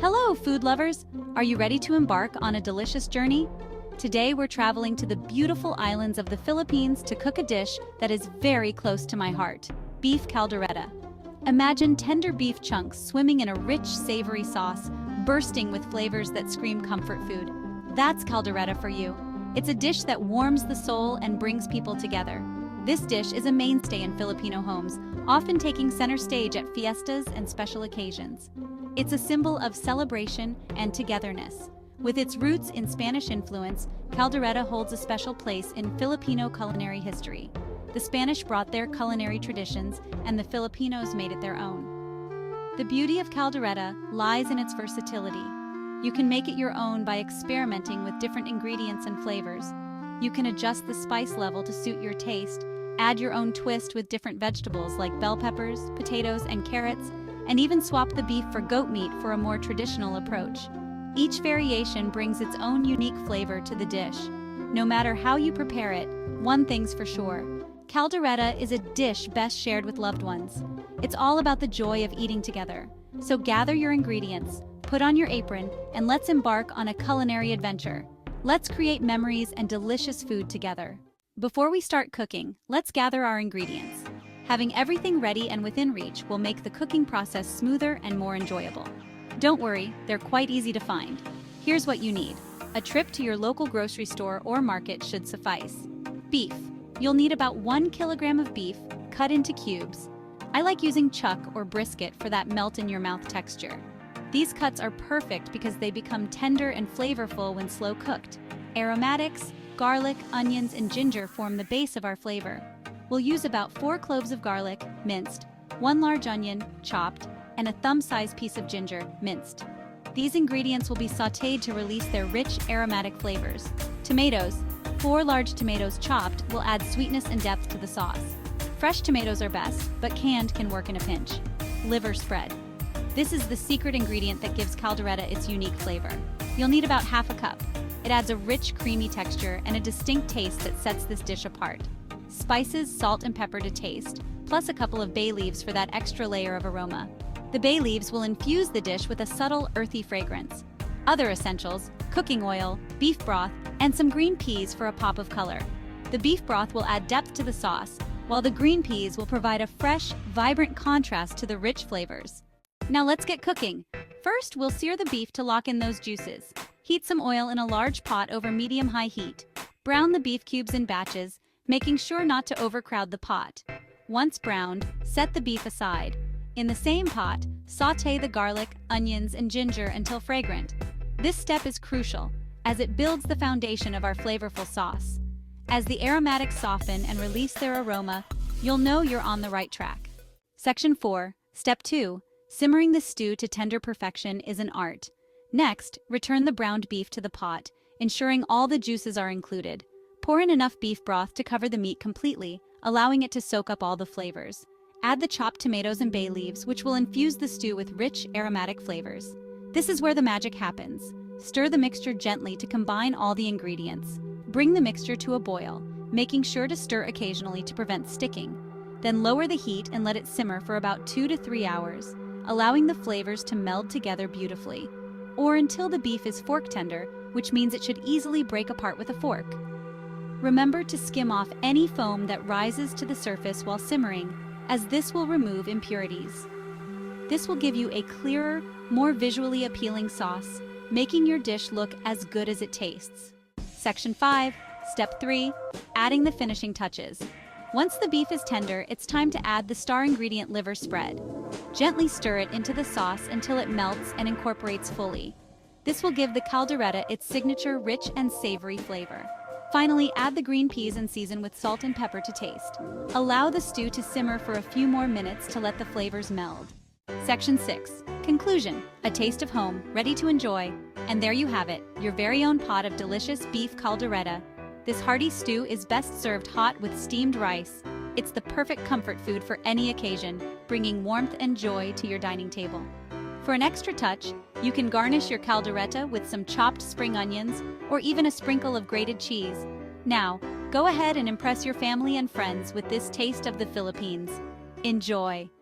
Hello, food lovers! Are you ready to embark on a delicious journey? Today we're traveling to the beautiful islands of the Philippines to cook a dish that is very close to my heart, beef caldereta. Imagine tender beef chunks swimming in a rich, savory sauce, bursting with flavors that scream comfort food. That's caldereta for you. It's a dish that warms the soul and brings people together. This dish is a mainstay in Filipino homes, often taking center stage at fiestas and special occasions. It's a symbol of celebration and togetherness. With its roots in Spanish influence, caldereta holds a special place in Filipino culinary history. The Spanish brought their culinary traditions, and the Filipinos made it their own. The beauty of caldereta lies in its versatility. You can make it your own by experimenting with different ingredients and flavors. You can adjust the spice level to suit your taste, add your own twist with different vegetables like bell peppers, potatoes, and carrots, and even swap the beef for goat meat for a more traditional approach. Each variation brings its own unique flavor to the dish. No matter how you prepare it, one thing's for sure: caldereta is a dish best shared with loved ones. It's all about the joy of eating together. So gather your ingredients, put on your apron, and let's embark on a culinary adventure. Let's create memories and delicious food together. Before we start cooking, let's gather our ingredients. Having everything ready and within reach will make the cooking process smoother and more enjoyable. Don't worry, they're quite easy to find. Here's what you need. A trip to your local grocery store or market should suffice. Beef. You'll need about 1 kilogram of beef, cut into cubes. I like using chuck or brisket for that melt-in-your-mouth texture. These cuts are perfect because they become tender and flavorful when slow cooked. Aromatics, garlic, onions, and ginger form the base of our flavor. We'll use about 4 cloves of garlic, minced, 1 large onion, chopped, and a thumb-sized piece of ginger, minced. These ingredients will be sautéed to release their rich, aromatic flavors. Tomatoes. 4 large tomatoes chopped will add sweetness and depth to the sauce. Fresh tomatoes are best, but canned can work in a pinch. Liver spread. This is the secret ingredient that gives caldereta its unique flavor. You'll need about half a cup. It adds a rich, creamy texture and a distinct taste that sets this dish apart. Spices, salt, and pepper to taste, plus a couple of bay leaves for that extra layer of aroma. The bay leaves will infuse the dish with a subtle, earthy fragrance. Other essentials: cooking oil, beef broth, and some green peas for a pop of color. The beef broth will add depth to the sauce, while the green peas will provide a fresh, vibrant contrast to the rich flavors. Now let's get cooking. First, we'll sear the beef to lock in those juices. Heat some oil in a large pot over medium-high heat. Brown the beef cubes in batches, making sure not to overcrowd the pot. Once browned, set the beef aside. In the same pot, sauté the garlic, onions, and ginger until fragrant. This step is crucial, as it builds the foundation of our flavorful sauce. As the aromatics soften and release their aroma, you'll know you're on the right track. Section 4, Step 2. Simmering the stew to tender perfection is an art. Next, return the browned beef to the pot, ensuring all the juices are included. Pour in enough beef broth to cover the meat completely, allowing it to soak up all the flavors. Add the chopped tomatoes and bay leaves, which will infuse the stew with rich, aromatic flavors. This is where the magic happens. Stir the mixture gently to combine all the ingredients. Bring the mixture to a boil, making sure to stir occasionally to prevent sticking. Then lower the heat and let it simmer for about 2 to 3 hours, allowing the flavors to meld together beautifully. Or until the beef is fork tender, which means it should easily break apart with a fork. Remember to skim off any foam that rises to the surface while simmering, as this will remove impurities. This will give you a clearer, more visually appealing sauce, making your dish look as good as it tastes. Section 5, Step 3, Adding the finishing touches. Once the beef is tender, it's time to add the star ingredient liver spread. Gently stir it into the sauce until it melts and incorporates fully. This will give the caldereta its signature rich and savory flavor. Finally, add the green peas and season with salt and pepper to taste. Allow the stew to simmer for a few more minutes to let the flavors meld. Section 6. Conclusion. A taste of home, ready to enjoy. And there you have it, your very own pot of delicious beef caldereta. This hearty stew is best served hot with steamed rice. It's the perfect comfort food for any occasion, bringing warmth and joy to your dining table. For an extra touch, you can garnish your caldereta with some chopped spring onions or even a sprinkle of grated cheese. Now, go ahead and impress your family and friends with this taste of the Philippines. Enjoy!